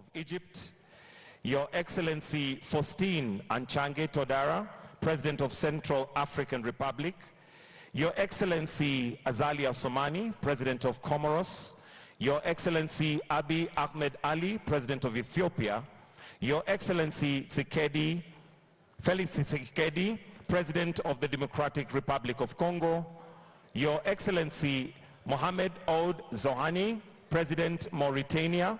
of Egypt, Your Excellency Faustine Anchange Todara, President of Central African Republic, Your Excellency Azalia Somani, President of Comoros, Your Excellency Abiy Ahmed Ali, President of Ethiopia, Your Excellency Felix Tshisekedi, President of the Democratic Republic of Congo, Your Excellency Mohamed Ould Zohani, President Mauritania,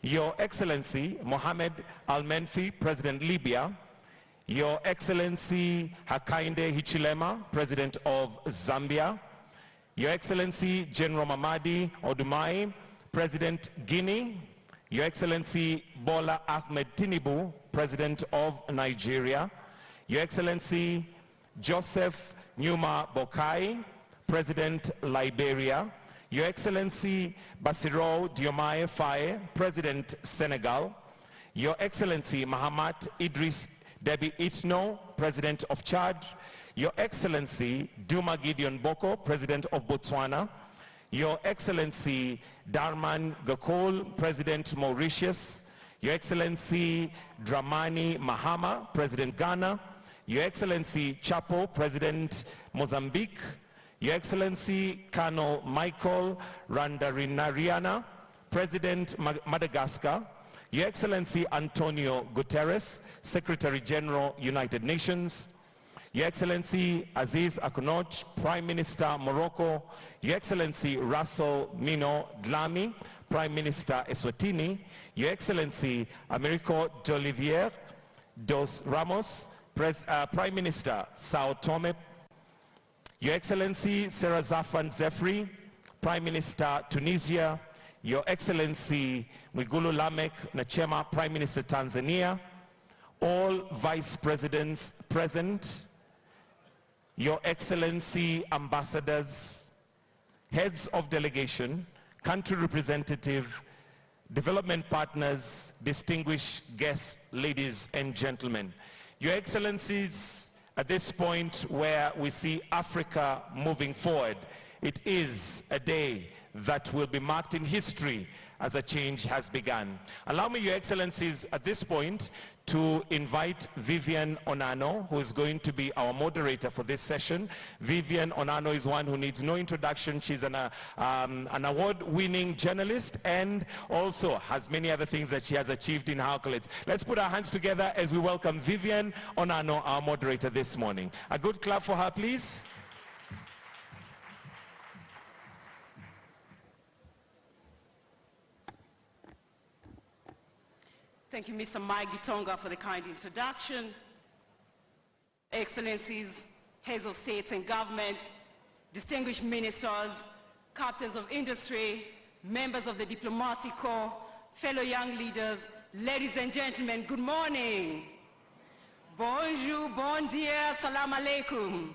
Your Excellency Mohamed Al-Menfi, President Libya, Your Excellency Hakainde Hichilema, President of Zambia, Your Excellency General Mamadi Odumai, President Guinea, Your Excellency Bola Ahmed Tinubu, President of Nigeria, Your Excellency Joseph Numa Boakai, President Liberia, Your Excellency Bassirou Diomaye Faye, President Senegal, Your Excellency Mahamat Idris Deby Itno, President of Chad, Your Excellency Duma Gideon Boko, President of Botswana, Your Excellency Darman Gakol, President Mauritius, Your Excellency Dramani Mahama, President Ghana, Your Excellency Chapo, President Mozambique, Your Excellency Colonel Michael Randarinariana, President Madagascar, Your Excellency Antonio Guterres, Secretary General, United Nations, Your Excellency Aziz Akunoj, Prime Minister Morocco, Your Excellency Russell Mino Dlami, Prime Minister Eswatini, Your Excellency Americo d'Olivier dos Ramos, Prime Minister Sao Tome, Your Excellency Serazafan Zefri, Prime Minister Tunisia, Your Excellency Mwigulu Lameck Nchemba, Prime Minister Tanzania, all Vice Presidents present, Your Excellency Ambassadors, Heads of Delegation, Country Representative, Development Partners, distinguished guests, ladies and gentlemen. Your Excellencies, at this point where we see Africa moving forward, it is a day that will be marked in history as a change has begun. Allow me, Your Excellencies, at this point to invite Vivian Onano, who is going to be our moderator for this session. Vivian Onano is one who needs no introduction. She's an award-winning journalist and also has many other things that she has achieved in her accolades. Let's put our hands together as we welcome Vivian Onano, our moderator this morning. A good clap for her, please. Thank you, Mr. Mike Gitonga, for the kind introduction. Excellencies, heads of states and governments, distinguished ministers, captains of industry, members of the diplomatic corps, fellow young leaders, ladies and gentlemen, good morning. Bonjour, bon dia, salam alaikum.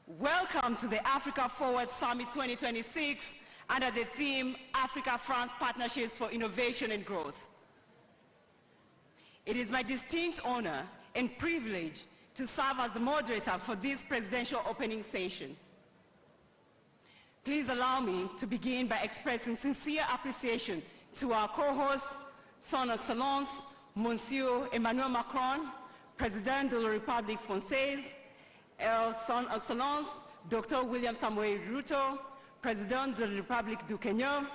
Welcome to the Africa Forward Summit 2026 under the theme Africa-France Partnerships for Innovation and Growth. It is my distinct honor and privilege to serve as the moderator for this presidential opening session. Please allow me to begin by expressing sincere appreciation to our co-host, Son Excellence, Monsieur Emmanuel Macron, President de la République Française, Son Excellence, Dr. William Samoei Ruto, President de la République du Kenya.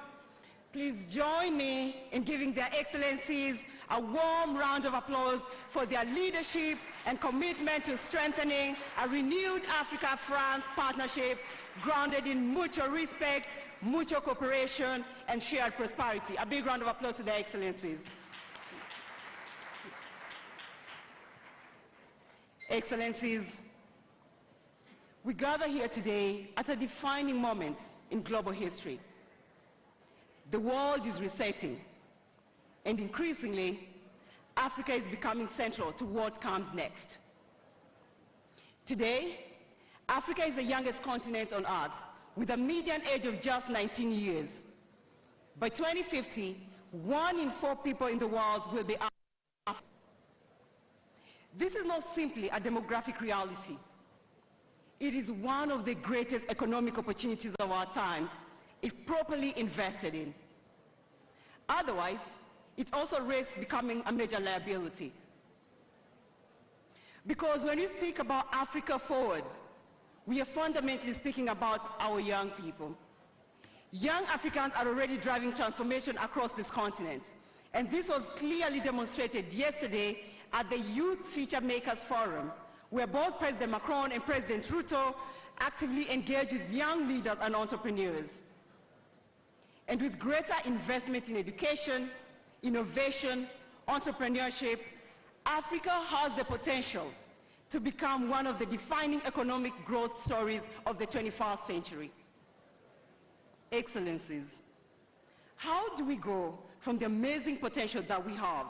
Please join me in giving their excellencies a warm round of applause for their leadership and commitment to strengthening a renewed Africa-France partnership grounded in mutual respect, mutual cooperation, and shared prosperity. A big round of applause to their excellencies. Excellencies, we gather here today at a defining moment in global history. The world is resetting, and increasingly, Africa is becoming central to what comes next. Today, Africa is the youngest continent on Earth, with a median age of just 19 years. By 2050, 1 in 4 people in the world will be African. This is not simply a demographic reality. It is one of the greatest economic opportunities of our time, if properly invested in. Otherwise, it also risks becoming a major liability. Because when we speak about Africa Forward, we are fundamentally speaking about our young people. Young Africans are already driving transformation across this continent, and this was clearly demonstrated yesterday at the Youth Future Makers Forum, where both President Macron and President Ruto actively engage with young leaders and entrepreneurs. And with greater investment in education, innovation, entrepreneurship, Africa has the potential to become one of the defining economic growth stories of the 21st century. Excellencies, how do we go from the amazing potential that we have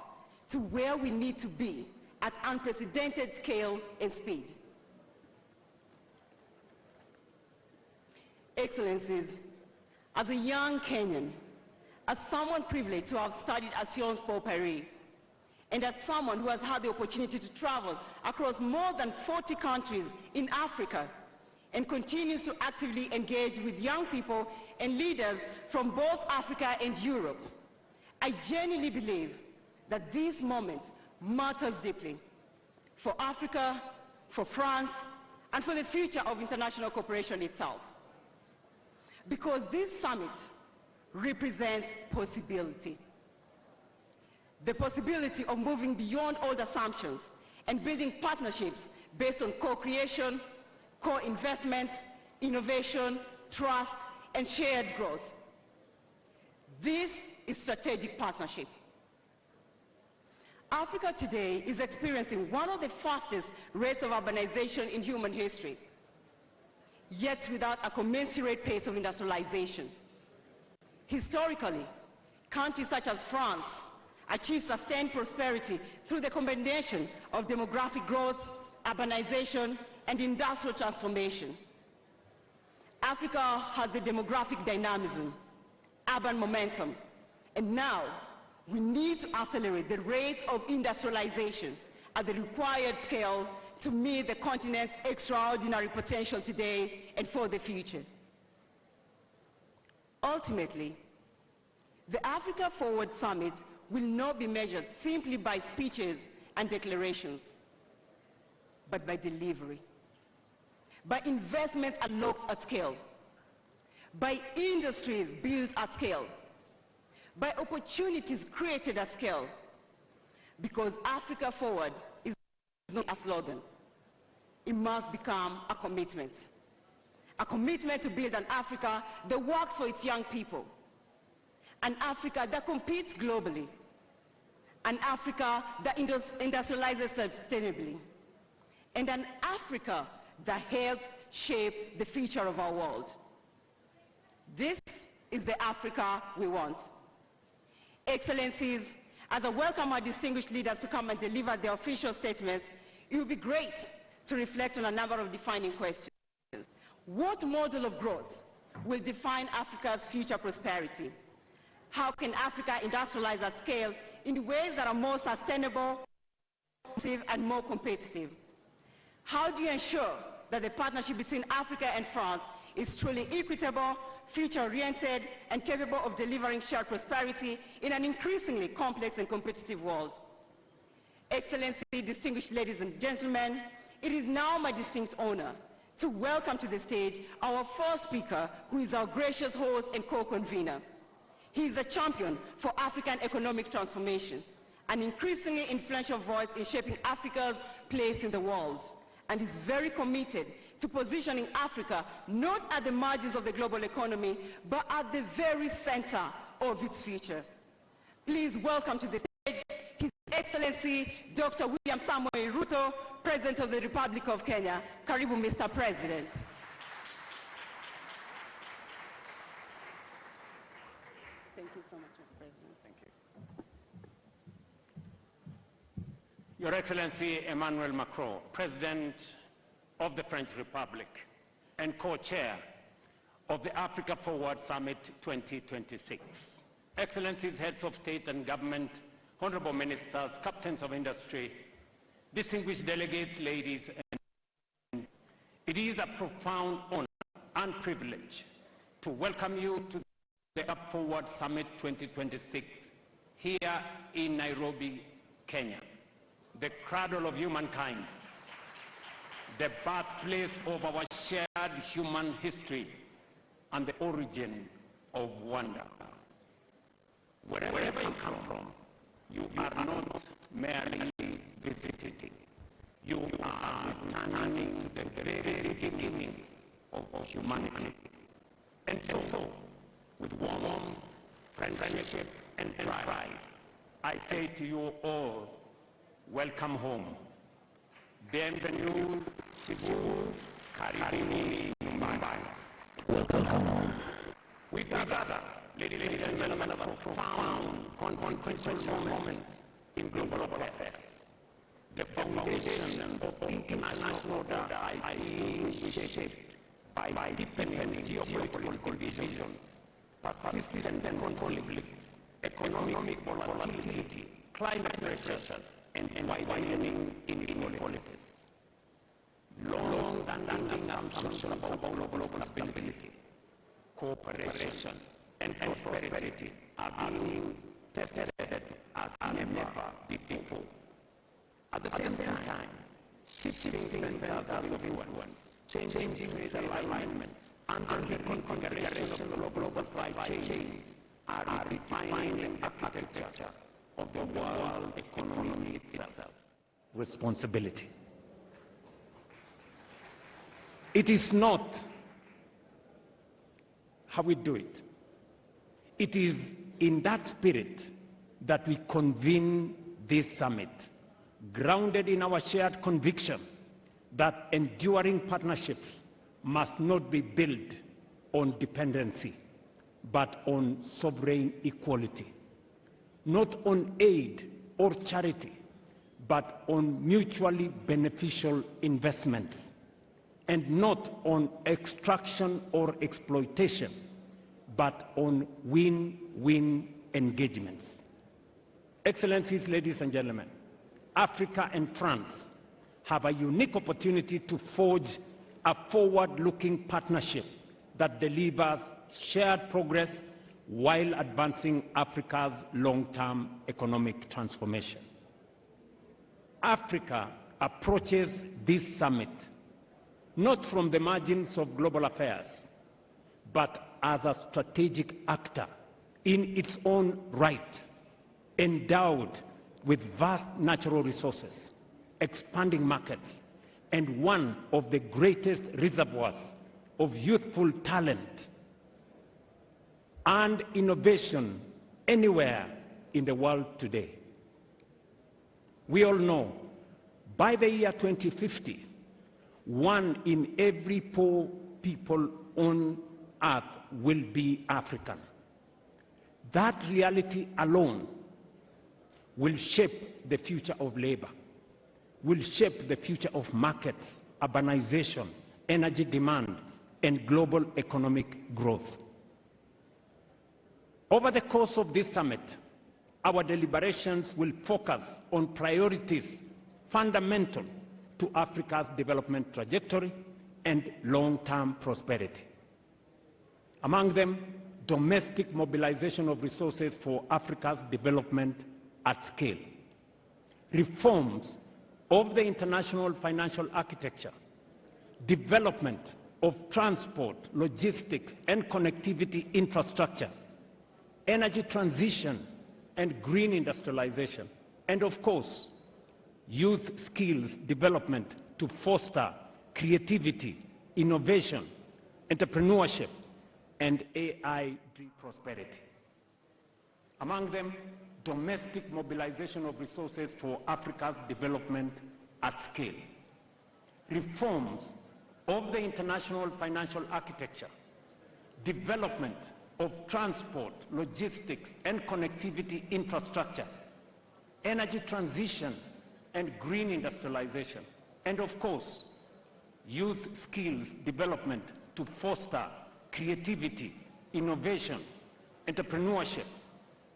to where we need to be at unprecedented scale and speed? Excellencies, as a young Kenyan, as someone privileged to have studied at Sciences Po Paris, and as someone who has had the opportunity to travel across more than 40 countries in Africa and continues to actively engage with young people and leaders from both Africa and Europe, I genuinely believe that this moment matters deeply for Africa, for France, and for the future of international cooperation itself. Because this summit represents possibility. The possibility of moving beyond old assumptions and building partnerships based on co-creation, co-investment, innovation, trust, and shared growth. This is strategic partnership. Africa today is experiencing one of the fastest rates of urbanization in human history, yet without a commensurate pace of industrialization. Historically, countries such as France achieved sustained prosperity through the combination of demographic growth, urbanization, and industrial transformation. Africa has the demographic dynamism, urban momentum, and now we need to accelerate the rate of industrialization at the required scale to meet the continent's extraordinary potential today and for the future. Ultimately, the Africa Forward Summit will not be measured simply by speeches and declarations, but by delivery, by investments unlocked at scale, by industries built at scale, by opportunities created at scale, because Africa Forward is not a slogan. It must become a commitment to build an Africa that works for its young people, an Africa that competes globally, an Africa that industrializes sustainably, and an Africa that helps shape the future of our world. This is the Africa we want. Excellencies, as I welcome our distinguished leaders to come and deliver their official statements, it would be great to reflect on a number of defining questions. What model of growth will define Africa's future prosperity? How can Africa industrialize at scale in ways that are more sustainable and more competitive? How do you ensure that the partnership between Africa and France is truly equitable, future-oriented, and capable of delivering shared prosperity in an increasingly complex and competitive world? Excellency, distinguished ladies and gentlemen, it is now my distinct honor to welcome to the stage our first speaker, who is our gracious host and co-convener. He is a champion for African economic transformation, an increasingly influential voice in shaping Africa's place in the world, and is very committed to positioning Africa not at the margins of the global economy, but at the very center of its future. Please welcome to the stage His Excellency Dr. William Samoei Ruto, President of the Republic of Kenya. Karibu, Mr. President. Thank you so much, Mr. President. Thank you. Your Excellency Emmanuel Macron, President of the French Republic and co-chair of the Africa Forward Summit 2026. Excellencies, heads of state and government, honorable ministers, captains of industry, distinguished delegates, ladies and it is a profound honor and privilege to welcome you to the Africa Forward Summit 2026 here in Nairobi, Kenya, the cradle of humankind, the birthplace of our shared human history, and the origin of wonder. Wherever you come from, you are not merely visiting. You are returning to the very beginning of humanity. And so, with warmth, friendship, and pride, I say to you all, welcome home. Bienvenue to you, Karibuni Mumbai. Welcome home. We gather, ladies and gentlemen, of a profound, consequential moment in global affairs. The foundation of international order is being reshaped by deepening geopolitical divisions, persistent conflicts, economic volatility, climate pressures, and widening inequalities. Long-standing assumptions about global stability, cooperation, and prosperity are being tested as never before. At the same time, shifting centers of influence, changing regional alignments, and the reconfiguration of global supply chains are redefining the architecture of the world economy itself. Responsibility. It is not how we do it. It is in that spirit that we convene this summit, grounded in our shared conviction that enduring partnerships must not be built on dependency, but on sovereign equality. Not on aid or charity, but on mutually beneficial investments, and not on extraction or exploitation, but on win-win engagements. Excellencies, ladies and gentlemen, Africa and France have a unique opportunity to forge a forward-looking partnership that delivers shared progress while advancing Africa's long-term economic transformation. Africa approaches this summit not from the margins of global affairs, but as a strategic actor in its own right, endowed with vast natural resources, expanding markets, and one of the greatest reservoirs of youthful talent and innovation anywhere in the world today. We all know by the year 2050, 1 in every 4 people on earth will be African. That reality alone will shape the future of labor, will shape the future of markets, urbanization, energy demand, and global economic growth. Over the course of this summit, our deliberations will focus on priorities fundamental to Africa's development trajectory and long-term prosperity. Among them, domestic mobilization of resources for Africa's development at scale, reforms of the international financial architecture, development of transport, logistics, and connectivity infrastructure, energy transition and green industrialization, and of course, youth skills development to foster creativity, innovation, entrepreneurship, and AI-driven prosperity. Among them, domestic mobilization of resources for Africa's development at scale, reforms of the international financial architecture, development of transport, logistics, and connectivity infrastructure, energy transition and green industrialization, and of course, youth skills development to foster creativity, innovation, entrepreneurship,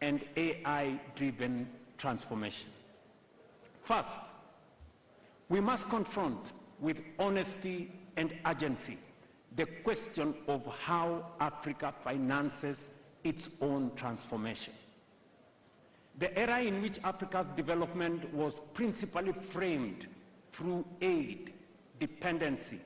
and AI-driven transformation. First, we must confront with honesty and urgency the question of how Africa finances its own transformation. The era in which Africa's development was principally framed through aid, dependency,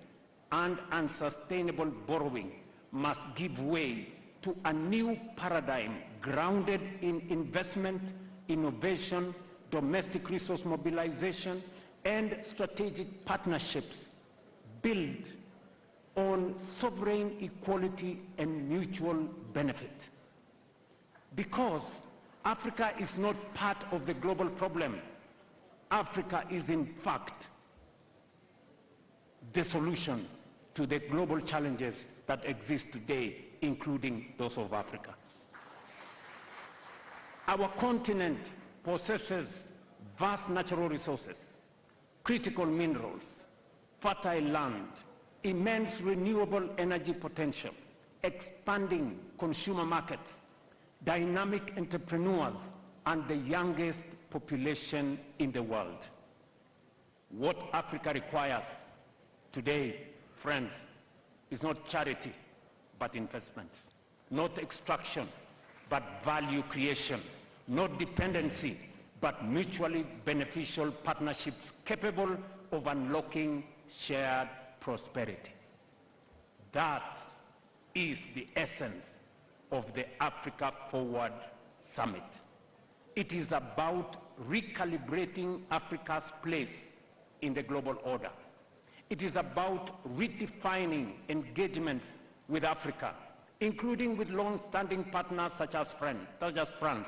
and unsustainable borrowing must give way to a new paradigm grounded in investment, innovation, domestic resource mobilization, and strategic partnerships built on sovereign equality and mutual benefit. Because Africa is not part of the global problem, Africa is in fact the solution to the global challenges that exist today, including those of Africa. Our continent possesses vast natural resources, critical minerals, fertile land, immense renewable energy potential, expanding consumer markets, dynamic entrepreneurs, and the youngest population in the world. What Africa requires today, friends, is not charity, but investments. Not extraction, but value creation. Not dependency, but mutually beneficial partnerships capable of unlocking shared prosperity. That is the essence of the Africa Forward Summit. It is about recalibrating Africa's place in the global order. It is about redefining engagements with Africa, including with long-standing partners such as France,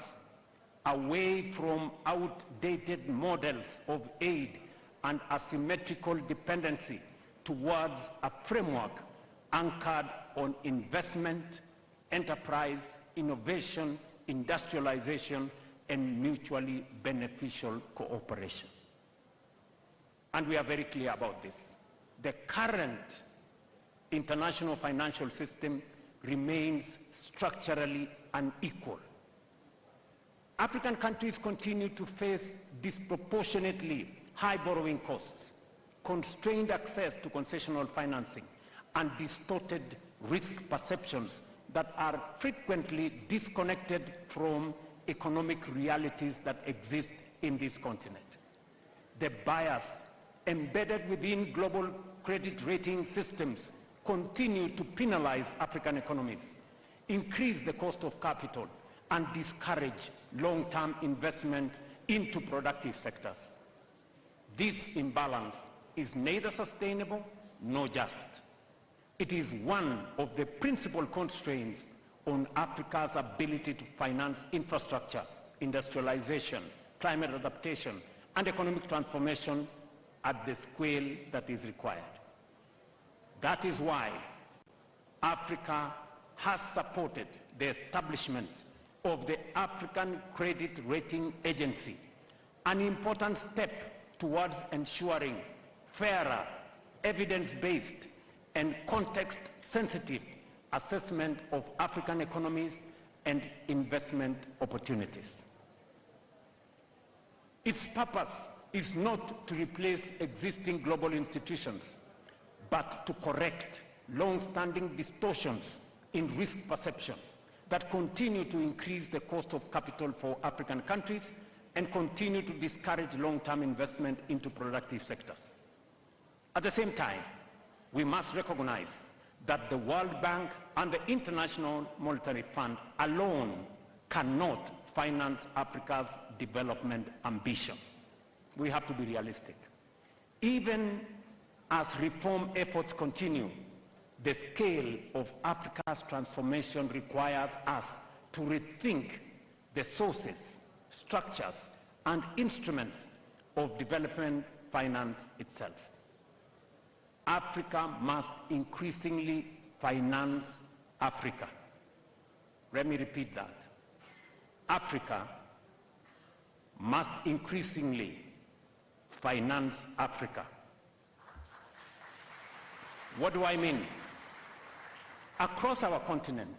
away from outdated models of aid and asymmetrical dependency towards a framework anchored on investment, enterprise, innovation, industrialization, and mutually beneficial cooperation. And we are very clear about this. The current international financial system remains structurally unequal. African countries continue to face disproportionately high borrowing costs, constrained access to concessional financing, and distorted risk perceptions that are frequently disconnected from economic realities that exist in this continent. The bias embedded within global credit rating systems continue to penalize African economies, increase the cost of capital, and discourage long-term investment into productive sectors. This imbalance is neither sustainable nor just. It is one of the principal constraints on Africa's ability to finance infrastructure, industrialization, climate adaptation, and economic transformation at the scale that is required. That is why Africa has supported the establishment of the African Credit Rating Agency, an important step towards ensuring fairer, evidence-based, and context-sensitive assessment of African economies and investment opportunities. Its purpose is not to replace existing global institutions, but to correct long-standing distortions in risk perception that continue to increase the cost of capital for African countries and continue to discourage long-term investment into productive sectors. At the same time, we must recognize that the World Bank and the International Monetary Fund alone cannot finance Africa's development ambition. We have to be realistic. Even as reform efforts continue, the scale of Africa's transformation requires us to rethink the sources, structures, and instruments of development finance itself. Africa must increasingly finance Africa. Let me repeat that. Africa must increasingly finance Africa. What do I mean? Across our continent,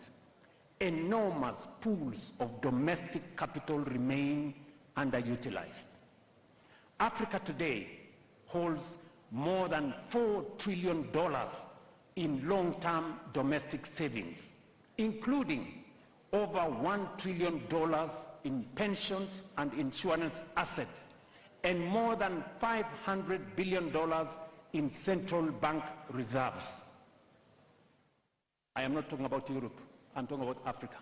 enormous pools of domestic capital remain underutilized. Africa today holds more than $4 trillion in long-term domestic savings, including over $1 trillion in pensions and insurance assets, and more than $500 billion in central bank reserves. I am not talking about Europe, I'm talking about Africa.